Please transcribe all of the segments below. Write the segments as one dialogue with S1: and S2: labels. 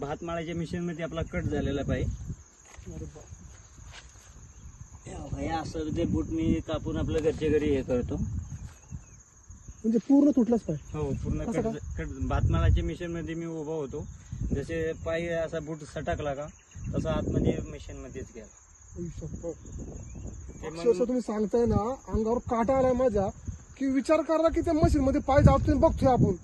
S1: भात माळाच्या मशीन मध्ये आपला कट झालेला पाहिजे. असं ते बूट मी कापून आपल्या घरच्या घरी हे करतो.
S2: म्हणजे पूर्ण तुटलाच पाहिजे.
S1: हो पूर्ण कट भात माळाच्या मशीन मध्ये मी उभा होतो. जसे पाय असा बूट सटकला का तसा आतमध्ये मशीन मध्येच घ्या.
S2: तुम्ही सांगताय ना अंगावर काटा आलाय माझ्या की विचार करा की त्या मशीन मध्ये पाय जातोय बघतोय आपण.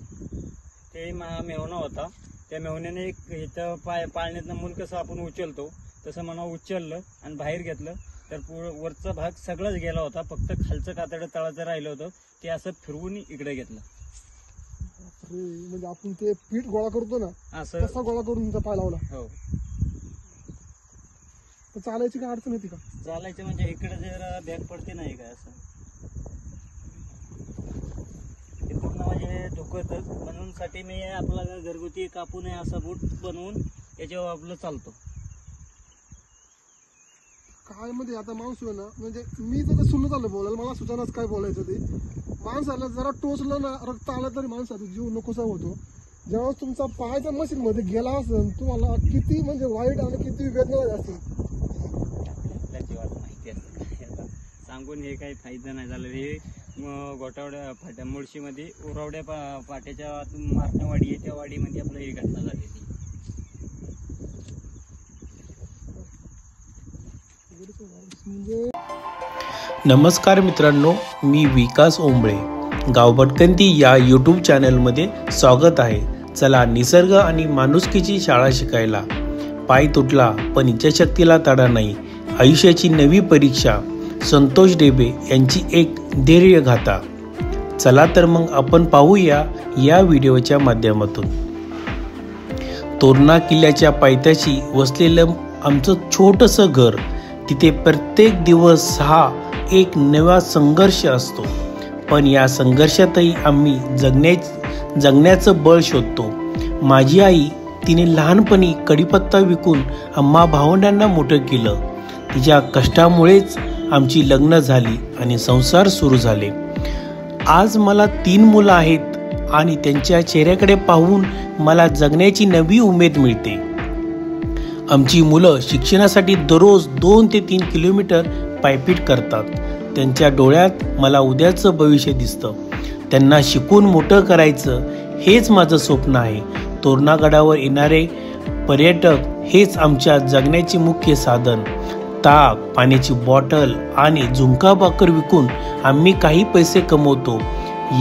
S1: ते मेवणा होता त्या मेवण्याने एक इथं पाळण्यातनं मूल कसं आपण उचलतो तसं म्हणा उचललं आणि बाहेर घेतलं तर वरचा भाग सगळाच गेला होता. फक्त खालचं कातडं तळाचं राहिलं होतं ते असं फिरवून इकडे घेतलं.
S2: म्हणजे आपण ते पीठ गोळा करतो ना
S1: असं
S2: तसा गोळा करून तुमचा पाय लावला.
S1: हो.
S2: तर चालायची काय अडचण होती का?
S1: चालायचं म्हणजे इकडे जरा बॅग पडते नाही काय असं ते पूर्ण म्हणजे दुखतच. म्हणून साठी मी आपला घरगुती कापून असा बूट बनवून त्याच्यावर आपलं चालतो.
S2: काय म्हणजे आता माणूस ना म्हणजे मी तर सुन्न झालं बोलायला मला सुचनाच काय बोलायचं ते. माणसाला जरा टोचलं ना रक्त आलं तरी माणसाचा जीव नकोसा होतो. जेव्हा तुमचा पाय त्या मशीन मध्ये गेला असेल तुम्हाला किती म्हणजे वाईट आणि किती वेदना असतील
S1: त्याची वाट माहिती असते. आता सांगून हे काही फायदा नाही झालं. हे गोटावड्या फाट्या मुळशीमध्ये उरावड्या पाट्याच्या मारण्यावाडी आहे त्या वाडीमध्ये आपलं ही घटना झालेली.
S3: नमस्कार मित्रांनो, मी विकास ओंबळे. गाव भटकंती या यूट्यूब चॅनलमध्ये स्वागत आहे. चला निसर्ग आणि माणुसकीची शाळा शिकायला. पाय तुटला पण इच्छाशक्तीला तडा नाही. आयुष्याची नवी परीक्षा. संतोष डेबे यांची एक धैर्यगाथा. चला तर मग आपण पाहूया या व्हिडिओच्या माध्यमातून. तोरणा किल्ल्याच्या पायथ्याशी वसलेलं आमचं छोटंसं घर. तिथे प्रत्येक दिवस हा एक नवा संघर्ष असतो. पण या संघर्षातही आम्ही जगण्याचं बळ शोधतो. माझी आई तिने लहानपणी कढीपत्ता विकून आम्हा भावंडांना मोठं केलं. तिच्या कष्टामुळेच आमची लग्न झाली आणि संसार सुरू झाले. आज मला 3 मुलं आहेत आणि त्यांच्या चेहऱ्याकडे पाहून मला जगण्याची नवी उमेद मिळते. आमची मुलं शिक्षणासाठी दररोज 2 ते 3 किलोमीटर पायपीट करतात. त्यांच्या डोळ्यात मला उद्याचं भविष्य दिसतं. त्यांना शिकून मोठं करायचं हेच माझं स्वप्न आहे. तोरणागडावर येणारे पर्यटक हेच आमच्या जगण्याचे मुख्य साधन. ताक, पाण्याची बॉटल आणि झुणका भाकर विकून आम्ही काही पैसे कमवतो.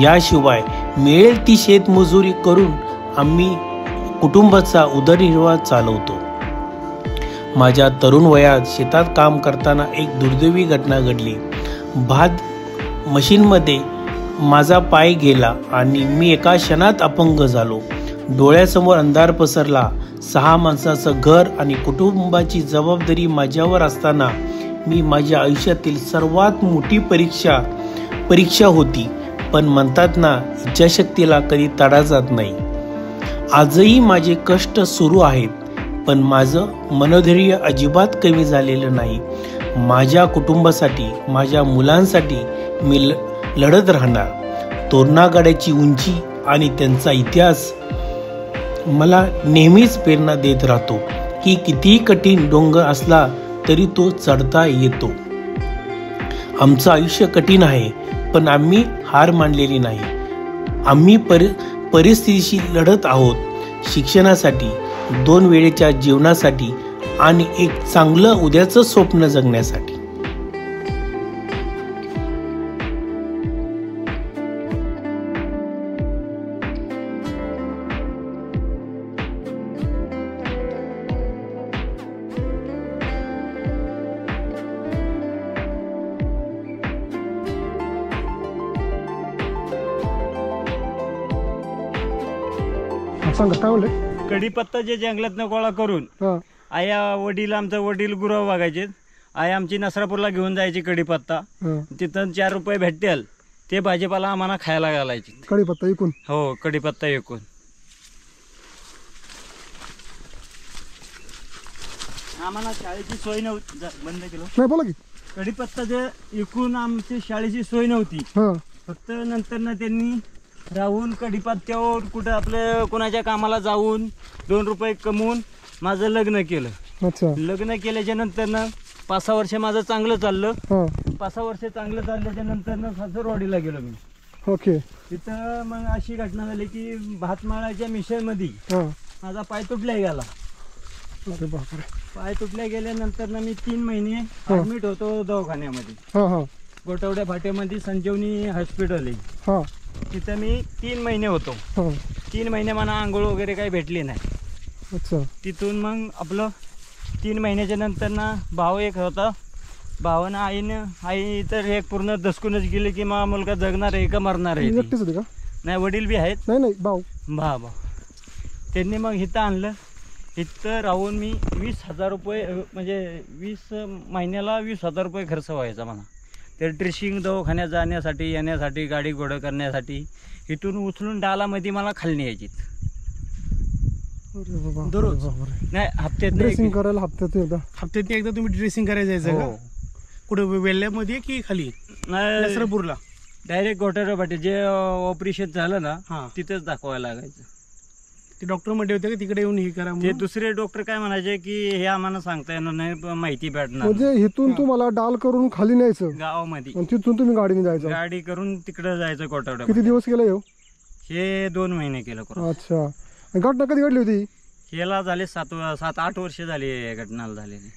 S3: याशिवाय मिळेल ती शेतमजुरी करून आम्ही कुटुंबाचा उदरनिर्वाह चालवतो. माझ्या तरुण वयात शेतात काम करताना एक दुर्दैवी घटना घडली. भात मशीनमध्ये माझा पाय गेला आणि मी एका क्षणात अपंग झालो. डोळ्यासमोर अंधार पसरला. 6 माणसाचं घर आणि कुटुंबाची जबाबदारी माझ्यावर असताना मी माझ्या आयुष्यातील सर्वात मोठी परीक्षा होती. पण म्हणतात ना, इच्छाशक्तीला कधी तडा जात नाही. आजही माझे कष्ट सुरू आहेत पण माझं मनोधैर्य अजिबात कमी झालेलं नाही. माझ्या कुटुंबासाठी, माझ्या मुलांसाठी मी लढत राहणार. तोरणागडाची उंची आणि त्यांचा इतिहास मला नेहमीच प्रेरणा देत राहतो की कितीही कठीण डोंगर असला तरी तो चढता येतो. आमचं आयुष्य कठीण आहे पण आम्ही हार मानलेली नाही. आम्ही परिस्थितीशी लढत आहोत. शिक्षणासाठी, 2 वेळेच्या जेवणासाठी आणि एक चांगलं उद्याचं स्वप्न जगण्यासाठी.
S2: सांगा काय म्हणले?
S1: कढीपत्ता जे जंगलातनं गोळा करून आया आमचा वडील गुरव बघायचे. आई आमची नसरापूरला घेऊन जायची कढीपत्ता. तिथं 4 रुपये भेटतील ते भाजीपाला आम्हाला खायला घालायचे.
S2: कढीपत्ता विकून?
S1: हो, कढीपत्ता विकून. आम्हाला शाळेची सोय नव्हती. बंद केलं
S2: नाही, बोला की.
S1: कढीपत्ता जे विकून आमची शाळेची सोय नव्हती. फक्त नंतर ना त्यांनी राहून कढीपत्त्यावर कुठं आपलं कोणाच्या कामाला जाऊन 2 रुपये कमवून माझं लग्न केलं.
S2: अच्छा.
S1: लग्न केल्याच्या नंतरनं 5-6 वर्ष माझं चांगलं चाललं.
S2: हा.
S1: 5-6 वर्ष चांगलं चालल्याच्या नंतरनं सासरवाडीला गेलो मी.
S2: ओके.
S1: तिथं मग अशी घटना झाली की भातमाळाच्या मिशनमध्ये
S2: हा.
S1: माझा पाय तुटल्या गेला.
S2: अरे बापरे.
S1: पाय तुटल्या गेल्यानंतर मी 3 महिने ऍडमिट होतो दवाखान्यामध्ये.
S2: हा हा
S1: गोटवड्या फाट्यामध्ये संजीवनी हॉस्पिटल आहे.
S2: हा.
S1: तिथं मी 3 महिने होतो.
S2: हा.
S1: 3 महिने मला आंघोळ वगैरे काही भेटली नाही.
S2: अच्छा.
S1: तिथून मग आपलं 3 महिन्याच्या नंतर ना भाऊ एक होता. भावानं आई तर एक पूर्ण दसकूनच गेली की मा मुलगा जगणार आहे का मरणार आहे ती.
S2: एकटेच होते का?
S1: नाही, वडील बी आहेत.
S2: नाही भाऊ.
S1: भाऊ त्यांनी मग इथं आणलं. इथं राहून मी 20,000 रुपये म्हणजे 20 महिन्याला 20,000 रुपये खर्च व्हायचा मला. ते ड्रेसिंग दवाखान्यात जाण्यासाठी येण्यासाठी गाडी घोडं करण्यासाठी इथून उचलून डालामध्ये मला खाली यायची.
S2: अरे बाबा.
S1: दररोज.
S2: बापरे.
S1: नाही, हप्त्यात
S2: ड्रेसिंग करायला हप्त्यात
S4: एकदा तुम्ही ड्रेसिंग करायला जायचं का? कुठे वेल्ल्यामध्ये की खाली
S1: नाही,
S4: नसरापूरला?
S1: डायरेक्ट गोटारा पाटी जे ऑपरेशन झालं ना
S4: हा.
S1: तिथेच दाखवायला लागायचं.
S4: ते डॉक्टर म्हणले होते का तिकडे येऊन हे करा
S1: ते
S4: म्हणून?
S1: दुसरे डॉक्टर काय म्हणायचे की हे आम्हाला सांगता येणार नाही, माहिती भेटणार
S2: म्हणजे इथून तुम्हाला डाल करून खाली न्यायचं
S1: गावामध्ये.
S2: आणि तिथून तुम्ही गाडीने जायचं.
S1: गाडी करून तिकडे जायचं गोटावड्या.
S2: किती दिवस केलं येऊ?
S1: हे 2 महिने केलं करून.
S2: अच्छा. आणि घटना कधी घडली होती?
S1: याला झाले 7-8 वर्ष झाली या घटनाला झालेली.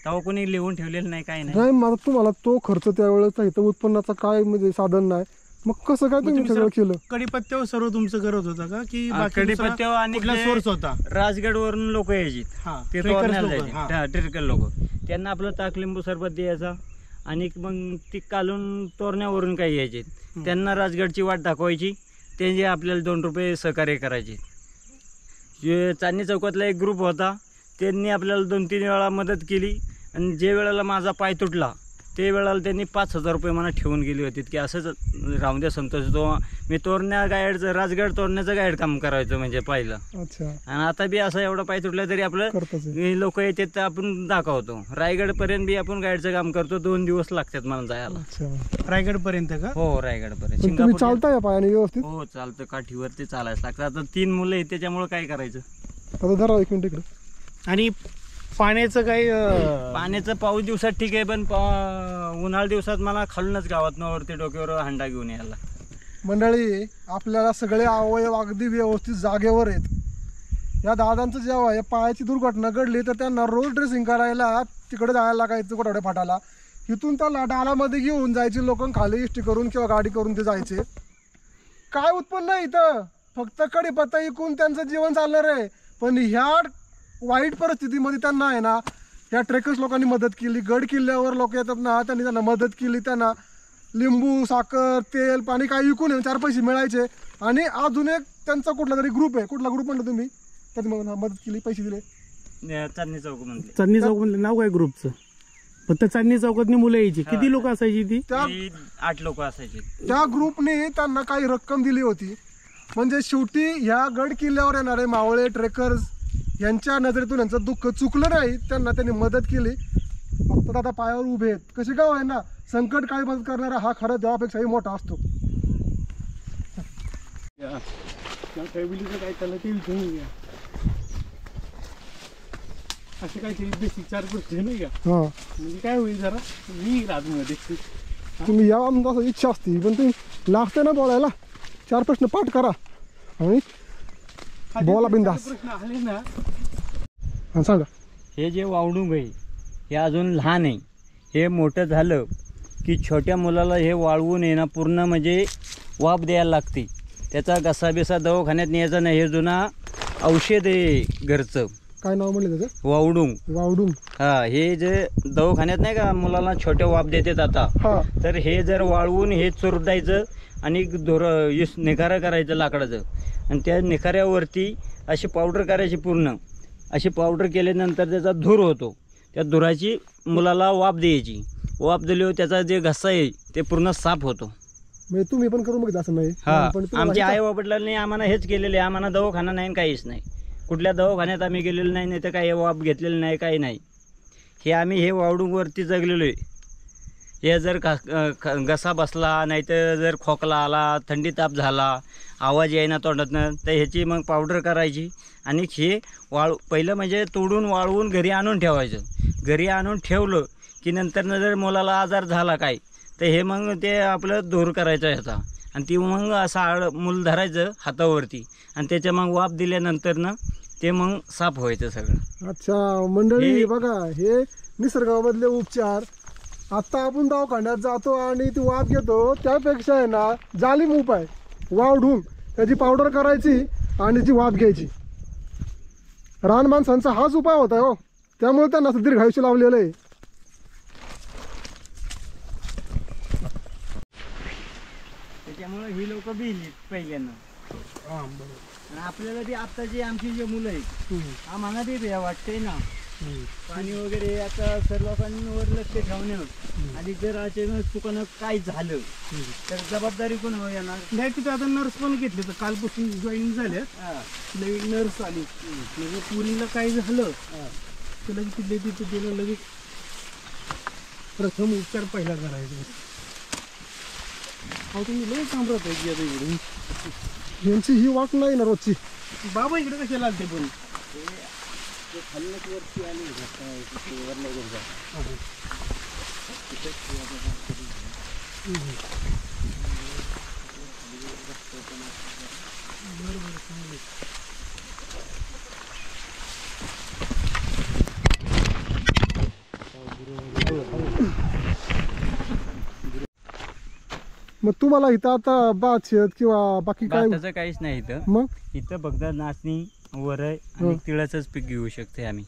S1: तेव्हा कोणी लिहून ठेवलेलं नाही, काही नाही.
S2: नाही, माझा तुम्हाला तो खर्च त्यावेळेस इथं उत्पन्नाचा काय म्हणजे साधन नाही, मग कसं काय तुम्ही सगळं केलं?
S4: कडीपत्त्यावर सर्व तुमचं करत होता का की बाकी
S1: कडीपत्त्यावर आणि
S4: कुठला
S1: ते
S4: सोर्स होता?
S1: राजगड वरून लोक यायची.
S4: हा,
S1: ते
S4: trekkers
S1: तोरण्याला
S4: लोकं, हा.
S1: जायचे. ट्रेकर लोक. त्यांना आपलं ताक लिंबू सरबत द्यायचा आणि मग ती कालून तोरण्यावरून काही यायचे. त्यांना राजगडची वाट दाखवायची. ते जे आपल्याला 2 रुपये सहकार्य करायचे. जे चांदणी चौकातला एक ग्रुप होता, त्यांनी आपल्याला 2-3 वेळा मदत केली. आणि जे वेळेला माझा पाय तुटला ते वेळेला त्यांनी 5,000 रुपये मला ठेवून गेली होती की असंच राहून द्या संतोष. तो मी तोरण्या गाईडचं राजगड तोरण्याचं गाईड काम करायचं म्हणजे पाहिलं.
S2: अच्छा.
S1: आणि आता बी असं एवढा पाय तुटला तरी आपलं
S2: करतच आहे.
S1: लोक येतात तर आपण दाखवतो. रायगड पर्यंत बी आपण गाईडचं काम करतो. 2 दिवस लागतात मला जायला.
S2: अच्छा.
S4: रायगड पर्यंत का?
S1: हो, रायगड पर्यंत.
S2: पण तुम्ही चालता या पायाने व्यवस्थित?
S1: हो, चालतं. काठीवरती चालायचं लागतं. आता 3 मुलं आहेत त्याच्यामुळे काय करायचं.
S2: आता धरा 1 मिनिट इकडे.
S4: आणि पाण्याचं काही
S1: पाण्याचं पाऊस दिवसात ठीक आहे, पण उन्हाळ्या दिवसात मला खालूनच गावात वरती डोक्यावर हांडा घेऊन यायला.
S2: मंडळी, आपल्याला सगळे अवयव अगदी व्यवस्थित जागेवर आहेत. या दादांचं जेव्हा या पायाची दुर्घटना घडली तर त्यांना रोज ड्रेसिंग करायला तिकडे जायला लागायचं गोटावड्या फाटाला. इथून त्या डालामध्ये घेऊन जायचे लोक, खाली इष्टी करून किंवा गाडी करून ते जायचे. काय उत्पन्न आहे इथं? फक्त कडीपत्ता इकून त्यांचं जीवन चालणार आहे. पण ह्या वाईट परिस्थितीमध्ये त्यांना आहे ना, या ट्रेकर्स लोकांनी मदत केली. गड किल्ल्यावर लोक येतात ना, त्यांनी त्यांना मदत केली. त्यांना लिंबू, साखर, तेल, पाणी काही विकून 4 पैसे मिळायचे. आणि अजून एक त्यांचा कुठला तरी ग्रुप आहे, कुठला ग्रुप म्हणलं तुम्ही, त्यांनी मग मदत केली, पैसे दिले.
S1: चांदणी चौक म्हणले.
S4: चांदणी चौक म्हणलं नाव काय ग्रुपचं? फक्त चांदणी चौकातनी मुलं यायची. किती लोक असायची ती?
S1: 8 लोक असायचे.
S2: त्या ग्रुपने त्यांना काही रक्कम दिली होती. म्हणजे शेवटी ह्या गड किल्ल्यावर येणारे मावळे ट्रेकर्स यांच्या नजरेतून यांचं दुःख चुकलं नाही. त्यांनी मदत केली. फक्त आता पायावर उभे आहेत. कसे गाव आहे ना, संकट काळी मदत करणारा हा खरं देवापेक्षाही मोठा असतो.
S4: फॅमिलीचं काय त्याला ते विचारून घ्या. असं काय तरी बेसिक 4 गोष्टी नाही का?
S2: हा,
S4: म्हणजे काय होईल जरा मी राजमध्ये
S2: तुम्ही या आमचं असं इच्छा असते, पण तुम्ही लागते ना बोलायला. 4 प्रश्न पाठ करा आणि बोला बिंदास.
S4: प्रश्न आले ना,
S2: आणि सांगा.
S1: हे जे वावडूंग आहे हे अजून लहान आहे. हे मोठं झालं की छोट्या मुलाला हे वाळवून आहे ना पूर्ण म्हणजे वाफ द्यायला लागते. त्याचा घसा दवाखान्यात न्यायचा नाही. हे जुना औषध आहे घरचं.
S2: काय नाव म्हणलं त्याचं?
S1: वावडूंग.
S2: वावडून.
S1: हा, हे जे दवाखान्यात नाही का मुलाला छोट्या वाफ देतात आता,
S2: हा.
S1: तर हे जर वाळवून हे चुरडायचं आणि निखारा करायचं लाकडाचं. आणि त्या निखाऱ्यावरती अशी पावडर करायची पूर्ण. अशी पावडर केल्यानंतर त्याचा धूर होतो. त्या धुराची मुलाला वाफ द्यायची. वाफ दिल्यावर त्याचा जे घसा आहे ते पूर्ण साफ होतो.
S2: म्हणजे तुम्ही पण करून बघितलं असं नाही?
S1: हा,
S2: पण तुम्हाला
S1: आमच्या आई वडिलांनी आम्हाला हेच केलेलं आहे. आम्हाला दवाखाना नाही, काहीच नाही. कुठल्या दवाखान्यात आम्ही गेलेलो नाही, नाही तर काही वाफ घेतलेलं नाही, काही नाही. हे आम्ही हे वावडूंगवरती जगलेलो आहे. हे जर घसा बसला नाही तर जर खोकला आला, थंडी ताप झाला, आवाज येईना तोंडातनं, तर ह्याची मग पावडर करायची आणि हे पहिलं म्हणजे तोडून वाळवून घरी आणून ठेवायचं. घरी आणून ठेवलं की नंतरनं जर मुलाला आजार झाला काय तर हे मग ते आपलं दूर करायचं ह्याचा आणि ती मग असं मूल धरायचं हातावरती आणि त्याच्या मग वाफ दिल्यानंतरनं ते मग साफ व्हायचं सगळं.
S2: अच्छा मंडळी, बघा हे निसर्गामधले उपचार. आता आपण दवाखान्यात जातो आणि ती वाफ घेतो, त्यापेक्षा आहे ना जालीम उपाय, वाव ढूंग त्याची पावडर करायची आणि ती वाफ घ्यायची. रान माणसांचा हाच उपाय होता हो, त्यामुळे त्यांना असं दीर्घायुष्य लावलेलं आहे.
S1: त्याच्यामुळे ही लोक भिली पहिल्यांदा. आणि आपल्याला बी आत्ताची आमची जे मुलं आहेत आम्हाला बी भ्या वाटते ना पाणी वगैरे. आता सर्व लोकांवर लक्ष ठेवणं आणि जर अचानक चुकानं काय झालं तर जबाबदारी कोण येणार?
S4: नाही तिथे आता नर्स पण घेतले, तर कालपासून जॉईन झाले, नवीन नर्स आली. म्हणजे पुरीला काय झालं तर लगेच तिथले तिथे गेलं, लगेच प्रथम उपचार पहिला करायचा. अहो तुम्ही लई सांभाळत आहे की आता इकडे
S2: यांची ही वाट नाही ना रोजची.
S4: बाबा इकडे कशाला आलते पण?
S1: वरती आली
S2: मग तुम्हाला इथं आता भात शेत किंवा बाकी काय
S1: भाताचं काहीच नाही इथं.
S2: मग
S1: इथं फक्त नाचणी, वरय आणि तिळाचंच पीक घेऊ शकते आम्ही.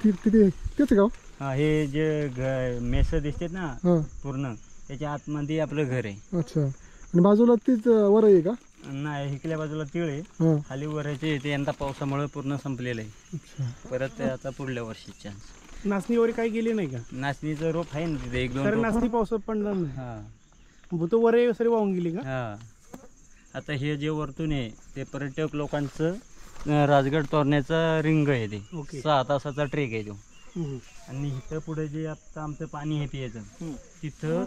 S2: किती तेच गाव?
S1: हा, हे जे मेस दिसते ना
S2: हां.
S1: पूर्ण त्याच्या आतमध्ये आपलं घर आहे.
S2: अच्छा, आणि बाजूला तीच वर आहे का?
S1: नाही, इकडल्या बाजूला तिळ आहे,
S2: हां.
S1: खाली वरायचे ते यंदा पावसामुळे पूर्ण संपलेलं आहे.
S2: अच्छा.
S1: परत ते आता पुढल्या वर्षी चान्स.
S4: नाचणी वगैरे काही गेली नाही का?
S1: नाचणीचं रोप आहे ना तिथे 1-2
S4: तर
S1: रोप.
S4: नाचणी पावसात पडणार नाही.
S1: हा
S4: भूत वरे सरी वाहून गेली का?
S1: हा. आता हे जे वरतून आहे ते पर्यटक लोकांचं राजगड तोरण्याचा रिंग आहे ते.
S4: ओके.
S1: 6 तासाचा ट्रेक आहे तो.
S4: हम्म.
S1: आणि इथं पुढे जे आता आमचं पाणी आहे पियाचं
S4: हम्म.
S1: तिथं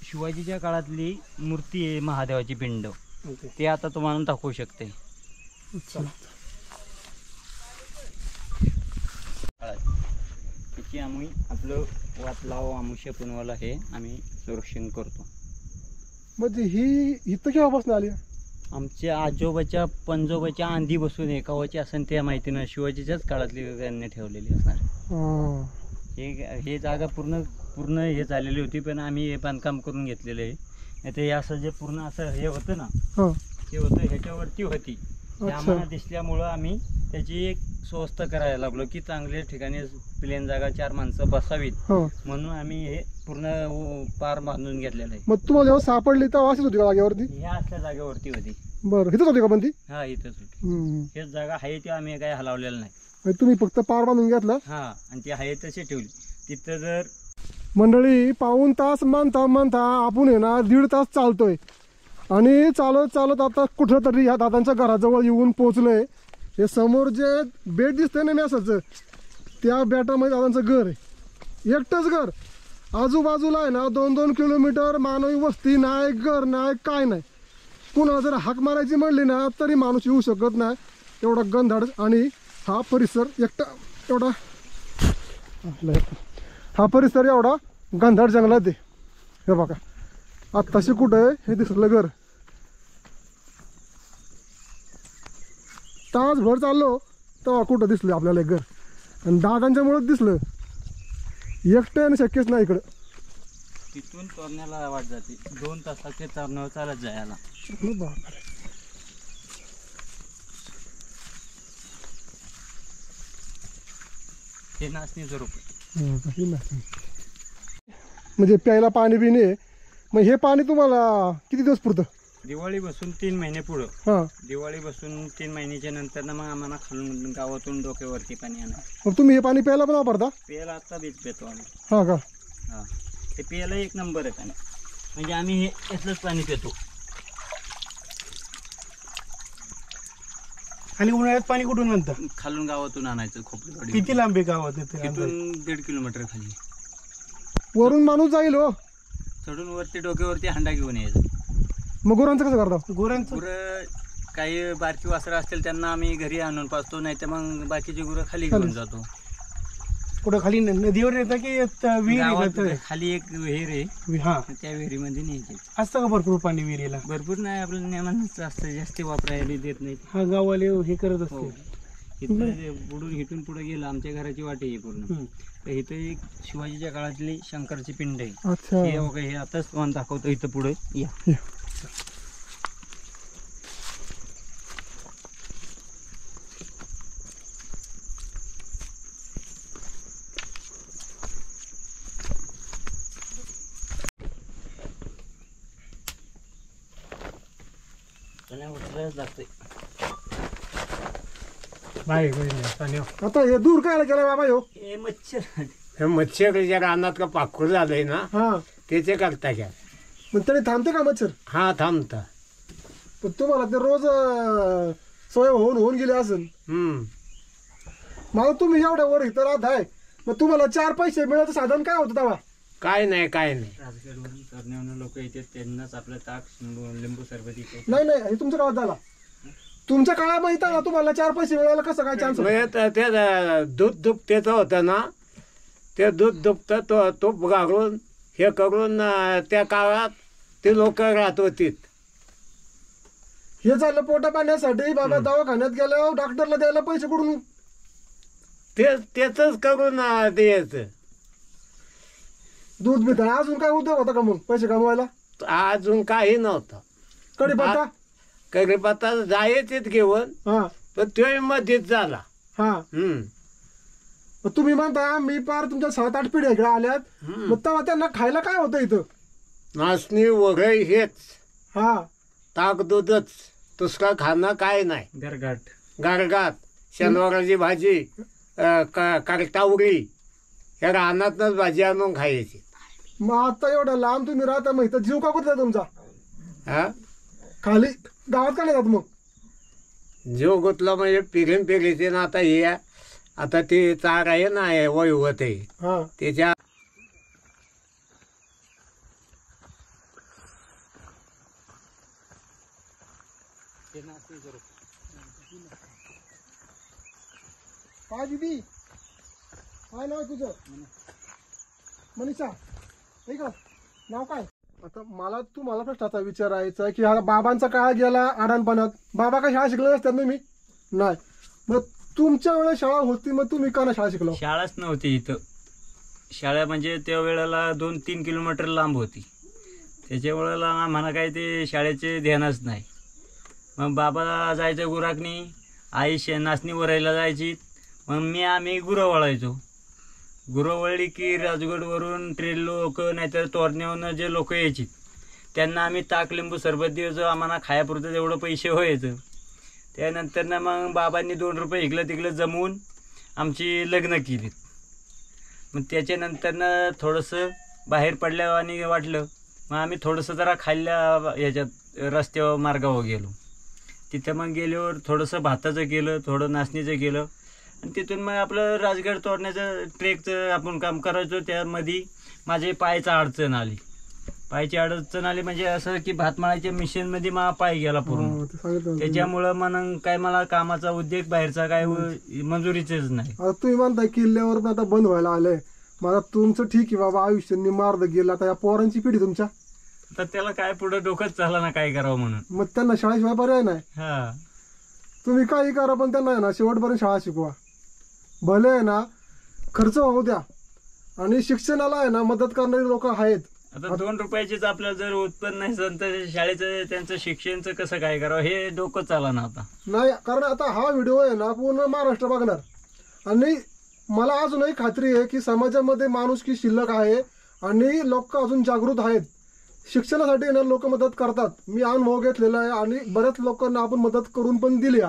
S1: शिवाजीच्या काळातली मूर्ती आहे, महादेवाची पिंड.
S4: ओके.
S1: ते आता तुम्हाला दाखवू शकते.
S2: अच्छा.
S1: त्याची आम्ही आपलं वाट लाव आमुष्य पुनवाला हे आम्ही संरक्षण करतो.
S2: म्हणजे ही इथं केव्हापासून आली?
S1: आमच्या आजोबाच्या पंजोबाच्या आंधी बसून एकावाची असेल त्या माहितीनं शिवाजीच्याच काळातली त्यांनी ठेवलेली असणार.
S2: हां.
S1: हे जागा पूर्ण हे झालेली होती, पण आम्ही हे बांधकाम करून घेतलेलं आहे. नाही तर हे असं जे पूर्ण असं हे होतं ना,
S2: हां.
S1: ते होतं ह्याच्यावरती होती. ते
S2: अच्छा.
S1: आम्हाला दिसल्यामुळं आम्ही त्याची एक व्यवस्था करायला लागलो की चांगल्या ठिकाणी प्लेन जागा 4 माणसं बसावीत,
S2: हां.
S1: म्हणून आम्ही हे पूर्ण पार बांधून घेतलेलं आहे.
S2: मग तुम्हाला जेव्हा सापडली तेव्हा अशीच होती का जागेवरती?
S1: ह्या असल्या जागेवरती होती.
S2: बरं, इथंच होती का पण ती?
S1: हा, इथंच होती.
S2: हम्म.
S1: हेच जागा आहे ती आम्ही काही हलवलेलं नाही.
S2: म्हणजे तुम्ही फक्त पार बांधून घेतला?
S1: हा, आणि ती आहे तशी ठेवली. तिथं जर
S2: मंडळी पाऊण तास म्हणता आपण आहे ना 1.5 तास चालतोय आणि चालत आता कुठं तरी ह्या दादांच्या घराजवळ येऊन पोहोचलोय. हे समोर जे बेट दिसतंय ना मेसाचं, त्या बेटामध्ये दादांचं घर आहे. एकटंच घर, आजूबाजूला आहे ना 2-2 किलोमीटर मानवी वस्ती नाही, घर नाही, काय नाही. कुणाला जर हाक मारायची म्हणली ना तरी माणूस येऊ शकत नाही, एवढा गंधाड. आणि हा परिसर हा परिसर एवढा गंधाड जंगलात आहे. हे बघा आत्ताशी कुठं आहे हे दिसलं घर. तासभर चाललो तेव्हा कुठं दिसलं आपल्याला घर, आणि दादांच्यामुळेच दिसलं. एकट्याने शक्यच नाही इकडं.
S1: तिथून तोरण्याला वाट जाते 2 तासाचे तोरण्यावर चालत जायला.
S2: बापरे.
S1: हे नाचणीचं रोप.
S2: हे नाही. म्हणजे प्यायला पाणी बिणी आहे. मग हे पाणी तुम्हाला किती दिवस पुरतं?
S1: दिवाळी बसून 3 महिने पुढं.
S2: हां.
S1: दिवाळी बसून 3 महिन्याच्या नंतर ना मग आम्हाला खालून गावातून डोक्यावरती पाणी आणा.
S2: मग तुम्ही हे पाणी प्यायला पण वापरता?
S1: प्यायला आता बीच पितो आम्ही.
S2: हां का?
S1: हा, ते प्यायला 1 नंबर आहे पाणी. म्हणजे आम्ही हे यातलंच पाणी पितो.
S4: आणि उन्हाळ्यात पाणी कुठून आणतं?
S1: खालून गावातून आणायचं खोपडेवाडी.
S4: किती लांबी गावात येते?
S1: तिथून 1.5 किलोमीटर खाली.
S2: वरून माणूस जाईल हो.
S1: चढून वरती डोक्यावरती हंडा घेऊन यायचं.
S2: मग गुरांचं कसं करता?
S4: गुरांचं
S1: गुरं काही बारकी वासरं असतील त्यांना आम्ही घरी आणून पाचतो, नाही तर मग बाकीची गुरं खाली घेऊन जातो.
S4: कुठं खाली नदीवर येतं की विहीर
S1: गावात
S4: येतं?
S1: खाली एक विहीर आहे,
S4: हा
S1: त्या विहिरीमध्ये न्यायचे.
S4: असतं का भरपूर पाणी विहिरीला?
S1: भरपूर नाही, आपल्याला नेमानच असतं, जास्त वापरायला देत नाही.
S4: हा गाववाले हे करत
S1: हो.
S4: असते.
S1: इथं बुडून इथून पुढे गेलं, आमच्या घराची वाटे आहे पूर्ण. तर इथं एक शिवाजीच्या काळातली शंकराची पिंड आहे.
S2: अच्छा.
S1: हे बघा, हे आताच तुम्हाला दाखवतो. इथं पुढे या. उचलायच लागतंय.
S2: आता हे दूर काय केलं बाबा ह्यो?
S1: हे मच्छर
S5: हे मच्छरच्या रानात का पाखूर झालंय ना,
S2: हा
S5: त्याचे करता घ्या.
S2: मग तरी थांबते का मच्छर?
S5: हा थांबता.
S2: पण तुम्हाला ते रोज सोय होऊन गेले असेल. मला तुम्ही एवढ्या वर इथं राहत आहे, मग तुम्हाला 4 पैसे मिळायचं साधन काय होतं तेव्हा?
S5: काय नाही काय नाही.
S1: राजगडवरून करण्यावर लोक येतात, त्यांनाच आपलं ताक, लिंबू सरबत इथे.
S2: नाही नाही, हे तुमच्या काळात झाला. तुमच्या काळात माहिती आहे ना तुम्हाला 4 पैसे मिळायला कसं काय चान्स?
S5: ते दूध दुभतेचं होतं ना, ते दूध दुभतं तो तूप घालून हे करून त्या काळात ते लोक राहत होती.
S2: हे झालं पोटा पाण्यासाठी. बाबा दवाखान्यात गेल्यावर डॉक्टरला द्यायला पैसे कुठून?
S5: त्याच करून द्यायचं.
S2: दूध बित अजून काय उद्योग होता का मग पैसे कमवायला?
S5: अजून काही नव्हतं.
S2: कढीपत्ता
S5: कढीपत्ता जायचेच घेऊन,
S2: हा
S5: पण तो मध्येच झाला.
S2: हा. मग तुम्ही म्हणता मी पार तुमच्या 7-8 पिढ्या इकडे आल्यात, मग तेव्हा त्यांना खायला काय होतं इथं?
S5: नाचणी वगैरे हेच,
S2: हा
S5: ताक दूधच, दुसरा खाणं काय नाही.
S1: गरगाट
S5: गारगात, शनिवाराची भाजी, करटावरी, ह्या रानातनच भाजी आणून खायची.
S2: मग आता एवढा लांब तुम्ही राहता, मग इथं जीव का कुठला तुमचा?
S5: हा
S2: खाली गावात का नाही जात मग?
S5: जीव गुतला म्हणजे पिढीचे ना. आता हे आता ते चार आहे ना, वैवत आहे
S2: हा.
S5: त्याच्या
S2: काय दीदी, काय नाव आहे तुझं? मनीषा, नाही का नाव काय? आता मला तुम्हाला प्रश्नाचा विचारायचा आहे की हा बाबांचा काळ गेला आडाणपणात. बाबा काय शाळा शिकले नसतात ना? मी नाही. मग तुमच्या वेळेस शाळा होती, मग तुम्ही का नाही शाळा शिकलो?
S1: शाळाच नव्हती इथं. शाळा म्हणजे त्या वेळेला 2-3 किलोमीटर लांब होती. त्याच्या वेळेला आम्हाला काही ते शाळेचे ध्यानच नाही. मग बाबा जायचं गुराकनी, आई नाचणी वरायला जायची. मग आम्ही गुरं वळायचो. गुरं वळली की राजगडवरून ट्रेन लोक नाहीतर तोरण्यावरून जे लोक यायची त्यांना आम्ही ताक, लिंबू सरबत द्यायचो. आम्हाला खायापुरतं तेवढं पैसे व्हायचं. त्यानंतर ना मग बाबांनी 2 रुपये इकडं तिकडं जमवून आमची लग्न केली. मग त्याच्यानंतरनं थोडंसं बाहेर पडल्यावर आणि वाटलं, मग आम्ही थोडंसं जरा खाल्ल्या ह्याच्यात रस्त्यावर मार्गावर गेलो. तिथं मग गेल्यावर थोडंसं भाताचं केलं, थोडं नाचणीचं केलं. आणि तिथून मग आपलं राजगड तोडण्याचं ट्रेकचं आपण काम करायचो. त्यामध्ये माझे पायाचा अडचण आली. पायाची अडचण आली म्हणजे असं की भात मळायच्या मशीनमध्ये मला पाय गेला पूर्ण. त्याच्यामुळं मग काय मला कामाचा उद्योग बाहेरचा काय मंजुरीचेच नाही.
S2: आता तुम्ही म्हणताय किल्ल्यावर पण आता बंद व्हायला आलंय. मला तुमचं ठीक आहे बाबा, आयुष्य निमार्द गेलं. आता या पोरांची पिढी तुमच्या,
S1: तर त्याला काय पुढे डोकंच चालला ना काय करावं म्हणून.
S2: मग त्यांना शाळेशिवाय पर्याय नाही.
S1: हा,
S2: तुम्ही काही करा पण त्यांना आहे ना शेवटपर्यंत शाळा शिकवा. भले आहे ना खर्च होऊ द्या, आणि शिक्षणाला आहे ना मदत करणारी लोक आहेत.
S1: आता 2 रुपयाचीच आपल्याला जर उत्पन्न नाही झालं तर शाळेचं त्यांचं शिक्षणचं कसं काय करावं हे डोकं चाला ना आता.
S2: नाही, कारण आता हा व्हिडिओ आहे ना पूर्ण महाराष्ट्र बघणार. आणि मला अजूनही खात्री आहे की समाजामध्ये माणुसकी शिल्लक आहे आणि लोक अजून जागृत आहेत. शिक्षणासाठी ना लोक मदत करतात. मी अनुभव घेतलेला आहे आणि बऱ्याच लोकांना आपण मदत करून पण दिली.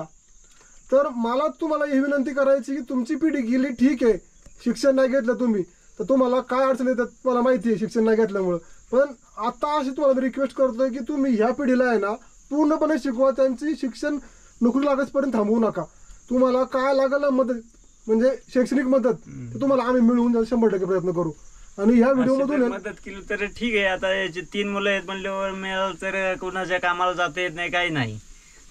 S2: तर मला तुम्हाला ही विनंती करायची की तुमची पिढी गेली ठीक आहे, शिक्षण नाही घेतलं तुम्ही तर तुम्हाला काय अडचण येतात मला माहिती आहे शिक्षण नाही घेतल्यामुळं. पण आता अशी तुम्हाला मी रिक्वेस्ट करतोय की तुम्ही ह्या पिढीला आहे ना पूर्णपणे शिकवा. त्यांची शिक्षण नोकरी लागेपर्यंत थांबवू नका. तुम्हाला काय लागेल मदत म्हणजे शैक्षणिक मदत तर तुम्हाला आम्ही मिळवून 100% प्रयत्न करू. आणि ह्या
S1: अशी
S2: व्हिडिओ
S1: जर मदत केली तर ठीक आहे. आता याची 3 मुलं आहेत म्हणल्यावर मिळालं तर कुणाच्या कामाला जाता येत नाही, काही नाही,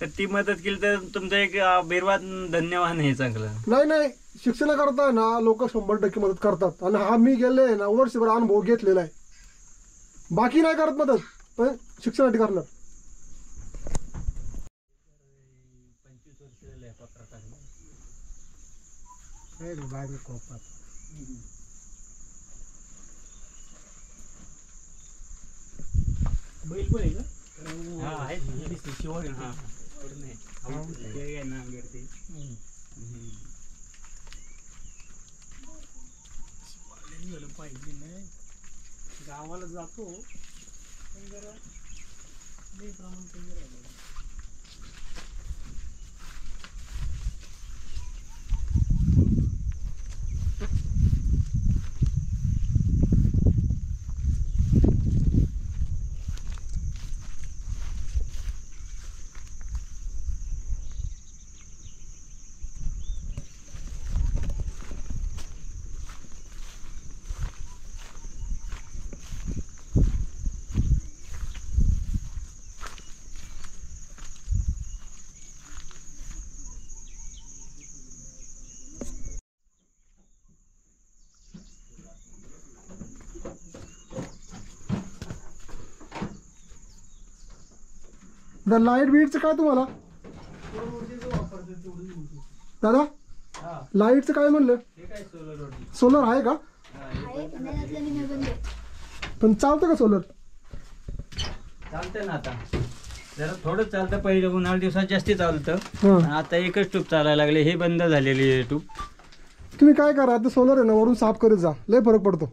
S1: तर ती मदत केली तर तुमचं एक बिरवाद धन्यवाद आहे चांगलं.
S2: नाही शिक्षणाकरता ना लोक 100% मदत करतात. आणि हा मी गेले ना वर्षभर अनुभव घेतलेला आहे. बाकी नाही करत मदत, पण शिक्षणासाठी करणार.
S4: बैल पण आहे का?
S1: हा, आहेत.
S4: शिवाय
S1: हा, पूर्ण आहे. ते आहे ना अंगरती.
S4: झालं पाहिजे नाही. गावाला जातो पण जरा लई प्रमाण कमी राहिलं.
S2: लाईट बीटचं काय तुम्हाला दादा? लाईटचं काय म्हणलं? सोलर आहे का? पण चालतं का सोलर?
S1: चालतंय ना आता, जरा थोडं चालतं. पहिले उन्हाळ्या दिवसात जास्ती चालतं.
S2: हं.
S1: आता एकच ट्यूब चालायला लागले, हे बंद झालेली आहे ट्यूब.
S2: तुम्ही काय करा, ते सोलर आहे ना वरून साफ करत जा, लय फरक पडतो.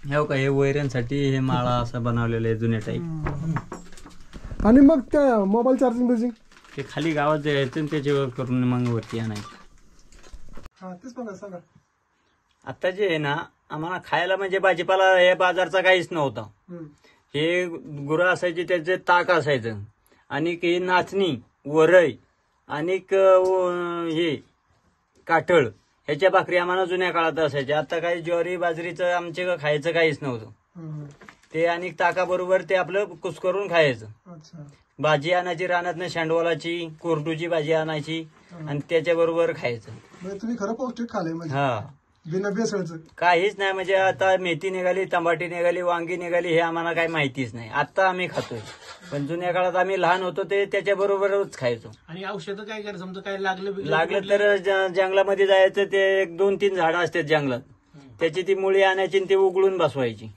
S1: हो का, हे वैऱ्यांसाठी हे माळा असा बनवलेला आहे जुन्या टाईप.
S2: आणि मग त्या मोबाईल चार्जिंग बिर्जिंग
S1: ते खाली गावात जायचं आणि त्याच्यावर करून मग वरती आणायचं.
S2: हा तेच पण सांगा.
S1: आता जे आहे ना, आम्हाला खायला म्हणजे भाजीपाला हे बाजारचा काहीच नव्हता. हे गुरं असायची, त्याचे ताक असायचं, आणि ही नाचणी, वरई आणि हे काठळ, ह्याच्या भाकरी आम्हाला जुन्या काळात असायच्या. आता काही ज्वारी बाजरीचं आमचे खायचं काहीच नव्हतं. ते आणि ताकाबरोबर ते आपलं कुस्करून खायचं.
S2: अच्छा.
S1: भाजी आणायची रानातनं, शेंडवलाची कोरडूची भाजी आणायची आणि त्याच्याबरोबर खायचं.
S2: म्हणजे तुम्ही खरं पौष्टिक खाले म्हणजे
S1: हा,
S2: बिना भेसळचं
S1: काहीच नाही. म्हणजे आता मेथी निघाली, टमाटी निघाली, वांगी निघाली, हे आम्हाला काही माहितीच नाही. आता आम्ही खातोय, पण जुन्या काळात आम्ही लहान होतो ते त्याच्याबरोबरच खायचो.
S4: आणि औषधं काय करायचं, समजा काय
S1: लागलं तर जंगलामध्ये जायचं, ते 1-2-3 झाडं असतात जंगलात, त्याची ती मुळी आणायची आणि ती उघडून बसवायची.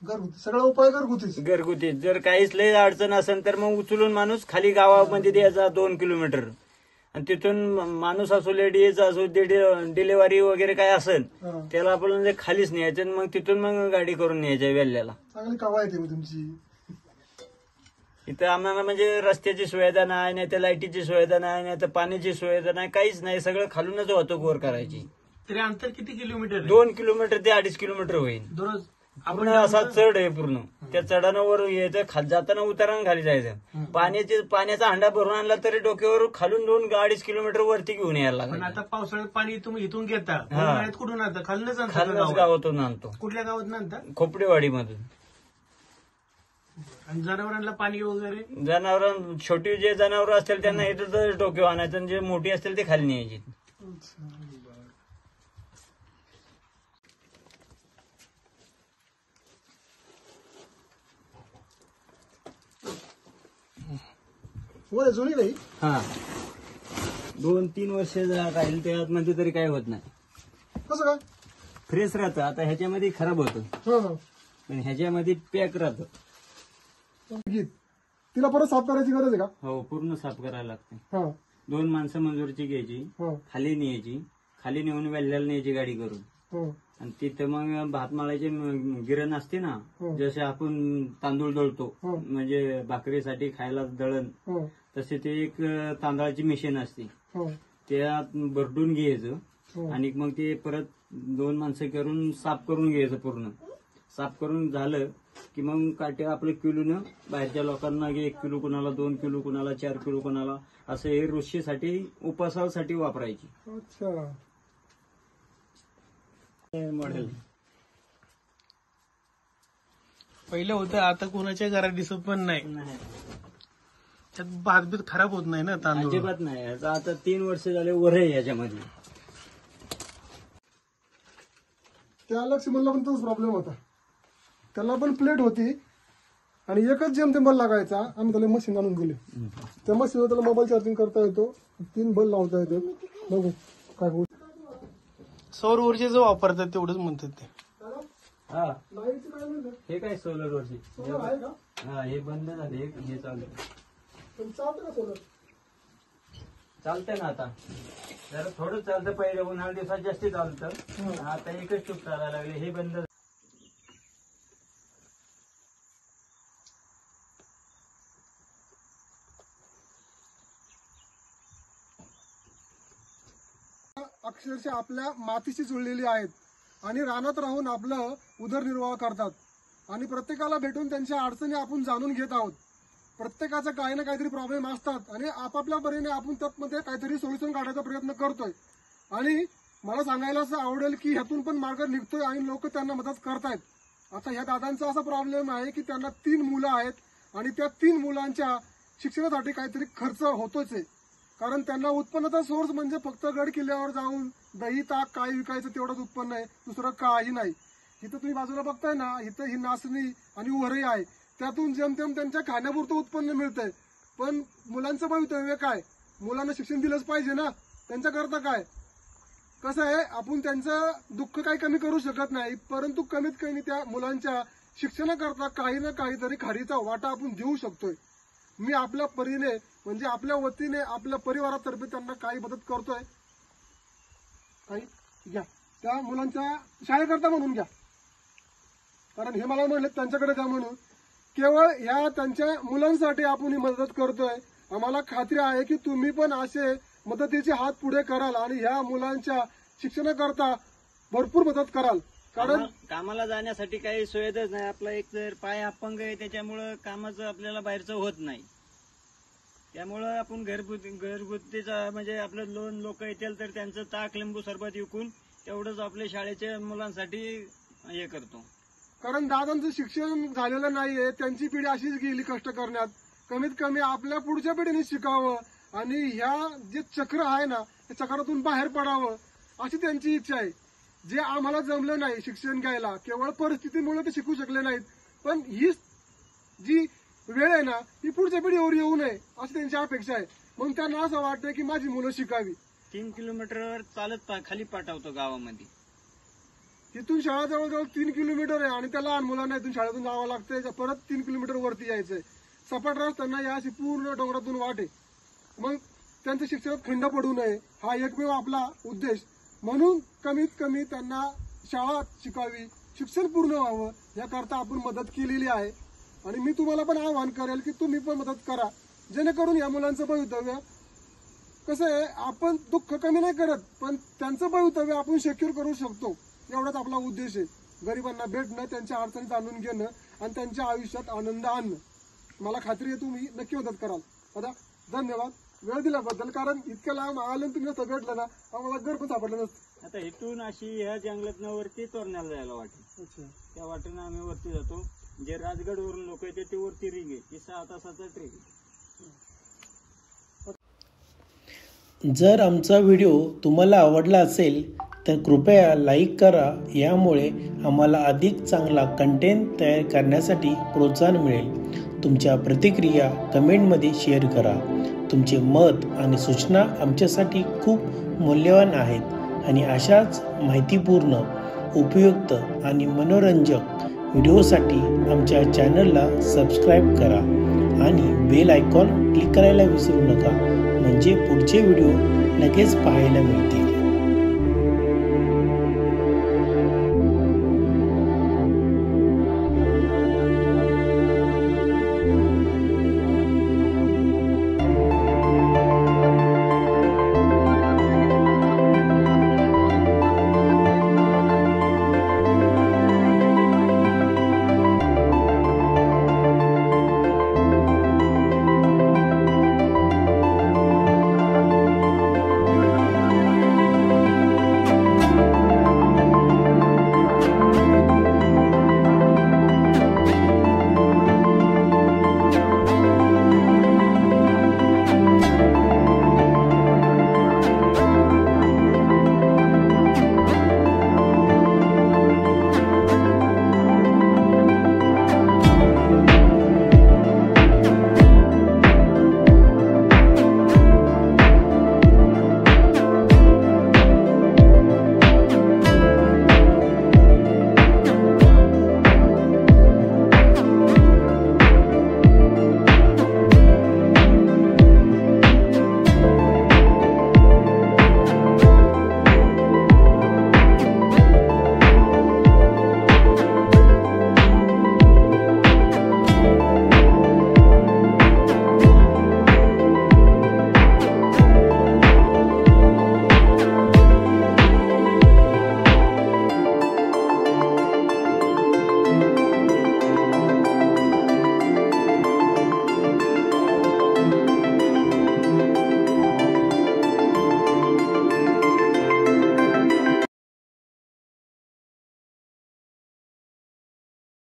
S2: घरगुती सगळा उपाय घरगुती.
S1: जर काहीच लय अडचण असेल तर मग उचलून माणूस खाली गावामध्ये द्यायचा 2 किलोमीटर, आणि तिथून माणूस असो, लेडीज असो, डिलिव्हरी वगैरे काय असेल त्याला आपण म्हणजे खालीच न्यायचं आणि मग तिथून मग गाडी करून न्यायच्या वेल्ल्याला.
S2: चांगली कवा येते तुमची.
S1: इथं आम्हाला म्हणजे रस्त्याची सुविधा नाही, नाही तर लाईटीची सुविधा नाही, नाही तर पाण्याची सुविधा नाही, काहीच नाही. सगळं खालूनच वाहतूक वर करायची.
S4: तरी अंतर किती किलोमीटर आहे?
S1: 2 किलोमीटर ते 2.5 किलोमीटर होईल.
S4: दररोज
S1: आपण असा चढ आहे पूर्ण, त्या चढानं वर यायचं, जाताना उतारानं खाली जायचं. पाण्याचा हंडा भरून आणला तरी डोक्यावर खालून 2-2.5 किलोमीटर वरती घेऊन यायला
S4: पण
S1: लागला.
S4: आता पावसाळ्यात पाणी तुम्ही इथून घेता,
S1: हा.
S4: उन्हाळ्यात कुठून आणता? खालनच आणता
S1: खालनच
S4: गावात?
S1: गावातून आणतो.
S4: कुठल्या गावात आणता?
S1: खोपडेवाडी मधून.
S4: आणि जनावरांना पाणी वगैरे?
S1: जनावर छोटी जे जनावर असतील त्यांना इथं डोक्यावर आणायचं, आणि जे मोठी असतील ते खाली न्यायची.
S2: होय जुनी नाही.
S1: हा, 2-3 वर्ष राहील त्यात म्हणजे तरी काय होत नाही.
S2: कसं काय?
S1: फ्रेश राहतं. आता ह्याच्यामध्ये खराब होतं, पण ह्याच्यामध्ये पॅक राहतं.
S2: तिला परत साफ करायची गरज आहे का?
S1: हो, पूर्ण साफ करायला लागते.
S2: हा
S1: 2 माणसं मंजुरीची घ्यायची, खाली न्यायची, खाली नेऊन वेल्ल्याला न्यायची गाडी करून, आणि तिथं मग भात माळायचे गिरण असते ना, जसे आपण तांदूळ दळतो म्हणजे भाकरीसाठी खायला दळण, तसे ते एक तांदळाची मशीन असते, त्यात भरडून घ्यायचं आणि मग ते परत 2 माणसं करून साफ करून घ्यायचं. पूर्ण साफ करून झालं की मग काटे आपलं किलोनं बाहेरच्या लोकांना 1 किलो कुणाला, 2 किलो कुणाला, 4 किलो कुणाला, असं हे रोजशीसाठी उपासासाठी वापरायची.
S2: अच्छा.
S1: मॉडेल
S3: पहिलं होतं, आता कोणाच्या घरात दिसत पण नाही. त्यात भातबीत खराब होत नाही ना तांदूळ.
S1: अजिबात नाही. आता 3 वर्ष झाले वर आहे याच्यामध्ये.
S2: त्या लक्ष्मणला पण तोच प्रॉब्लेम होता. त्याला पण प्लेट होती आणि एकच जेमतेम बल्ब लागायचा. आम्ही त्याला मशीन आणून दिले. त्या मशीनवर त्याला मोबाईल चार्जिंग करता येतो, 3 बल्ब लावता येतो. बघू काय होईल.
S3: सौर ऊर्जेचं वापरतात तेवढंच म्हणतात ते.
S1: हा
S2: लाईटचं काय म्हणलं?
S1: हे काय सोलर वरची.
S2: सोलर आहे का?
S1: हा हे बंद झाले, हे चालू आहे.
S2: पण चालतं का सोलर?
S1: चालतंय ना आता. जरा थोडं चालतं, पहिले उन्हाळ्या दिवसात जास्ती चालतं. आता एकच टूप चालायला लागले. हे बंद.
S2: अक्षरशः आपल्या मातीशी जुळलेली आहेत आणि रानात राहून आपलं उदरनिर्वाह करतात आणि प्रत्येकाला भेटून त्यांच्या अडचणी आपण जाणून घेत आहोत. प्रत्येकाचा काही ना काहीतरी प्रॉब्लेम असतात आणि आपापल्या परीने आपण त्यामध्ये काहीतरी सोल्युशन काढायचा प्रयत्न करतोय. आणि मला सांगायला असं आवडेल की ह्यातून पण मार्ग निघतोय आणि लोक त्यांना मदत करतायत. आता ह्या दादांचा असा प्रॉब्लेम आहे की त्यांना 3 मुलं आहेत आणि त्या 3 मुलांच्या शिक्षणासाठी काहीतरी खर्च होतोच आहे. कारण त्यांना उत्पन्नाचा सोर्स म्हणजे फक्त गड किल्ल्यावर जाऊन दही ताक काय विकायचं तेवढंच उत्पन्न आहे, दुसरं काही नाही. इथं तुम्ही बाजूला बघताय ना, इथं ही नाचणी आणि उहरही आहे. त्यातून जेमतेम त्यांच्या खाण्यापुरतं उत्पन्न मिळतंय. पण मुलांचं भवितव्य काय? मुलांना शिक्षण दिलंच पाहिजे ना. त्यांच्याकरता काय कसं आहे, आपण त्यांचं दुःख काही कमी करू शकत नाही, परंतु कमीत कमी त्या मुलांच्या शिक्षणाकरता काही ना काहीतरी खारीचा वाटा आपण देऊ शकतोय. मी आपल्या परीने म्हणजे आपल्या वतीने आपल्या परिवारातर्फे त्यांना काही मदत करतोय. काही घ्या, त्या मुलांच्या शाळेकरता म्हणून घ्या. कारण हे मला म्हणले त्यांच्याकडे द्या म्हणून. केवळ ह्या त्यांच्या मुलांसाठी आपण ही मदत करतोय. आम्हाला खात्री आहे की तुम्ही पण असे मदतीचे हात पुढे कराल आणि ह्या मुलांच्या शिक्षणाकरता भरपूर मदत कराल. कारण
S1: कामाला जाण्यासाठी काही सोयच नाही. आपला एक तर पाय अपंग आहे, त्याच्यामुळं कामाचं आपल्याला बाहेरचं होत नाही. त्यामुळं आपण घरगुतीचा म्हणजे आपलं लोन लोक येतील तर त्यांचं ताक लिंबू सरबत विकून तेवढंच आपल्या शाळेच्या मुलांसाठी हे करतो.
S2: कारण दादांचं शिक्षण झालेलं नाहीये, त्यांची पिढी अशीच गेली कष्ट करण्यात. कमीत कमी आपल्या पुढच्या पिढीने शिकावं आणि ह्या जे चक्र आहे ना, त्या चक्रातून बाहेर पडावं अशी त्यांची इच्छा आहे. जे आम्हाला जमलं नाही शिक्षण घ्यायला, केवळ परिस्थितीमुळे ते शिकू शकले नाहीत. पण ही जी वेळ आहे ना, ही पुढच्या पिढीवर येऊ नये अशी त्यांची अपेक्षा आहे. मग त्यांना असं वाटतं की माझी मुलं शिकावी.
S1: 3 किलोमीटरवर चालत खाली पाठवतो गावामध्ये.
S2: इथून शाळा जवळजवळ 3 किलोमीटर आहे आणि त्या लहान मुलांना इथून शाळेतून जावं लागतंय. परत 3 किलोमीटर वरती यायचंय. सपाट रस्त्यांना या अशी पूर्ण डोंगरातून वाट आहे. मग त्यांचं शिक्षणात खंड पडू नये हा एकमेव आपला उद्देश. म्हणून कमीत कमी त्यांना शाळा शिकावी, शिक्षण पूर्ण व्हावं याकरता आपण मदत केलेली आहे. आणि मी तुम्हाला पण आवाहन करेल की तुम्ही पण मदत करा, जेणेकरून या मुलांचं भवितव्य कसं आहे, आपण दुःख कमी नाही करत पण त्यांचं भवितव्य आपण सिक्युअर करू शकतो. एवढाच आपला उद्देश आहे. गरिबांना भेटणं, त्यांच्या अडचणी जाणून घेणं आणि त्यांच्या आयुष्यात आनंद आणणं. मला खात्री आहे तुम्ही नक्की मदत कराल. दादा धन्यवाद वेळ दिल्याबद्दल. कारण इतक्या लांब आलं तुम्ही नसतं भेटलं ना, आम्हाला घर पण सापडलं नसतं.
S1: आता इथून अशी ह्या जंगलातनं वरती तोरण्याला जायला वाटेल. त्या वाटेनं आम्ही वरती जातो. जे राजगड वरून लोक येते ते वरती रिंग आहे, ती 6 तासाचा ट्रेक आहे.
S3: जर आमचा व्हिडिओ तुम्हाला आवडला असेल तर कृपया लाईक करा. यामुळे आम्हाला अधिक चांगला कंटेंट तयार करण्यासाठी प्रोत्साहन मिळेल. तुमच्या प्रतिक्रिया कमेंटमध्ये शेअर करा. तुमचे मत आणि सूचना आमच्यासाठी खूप मौल्यवान आहेत आणि अशाच माहितीपूर्ण, उपयुक्त आणि मनोरंजक व्हिडिओसाठी आमच्या चॅनलला सबस्क्राईब करा आणि बेल आयकॉन क्लिक करायला विसरू नका, म्हणजे पुढचे व्हिडिओ लगेच पाहायला मिळतील.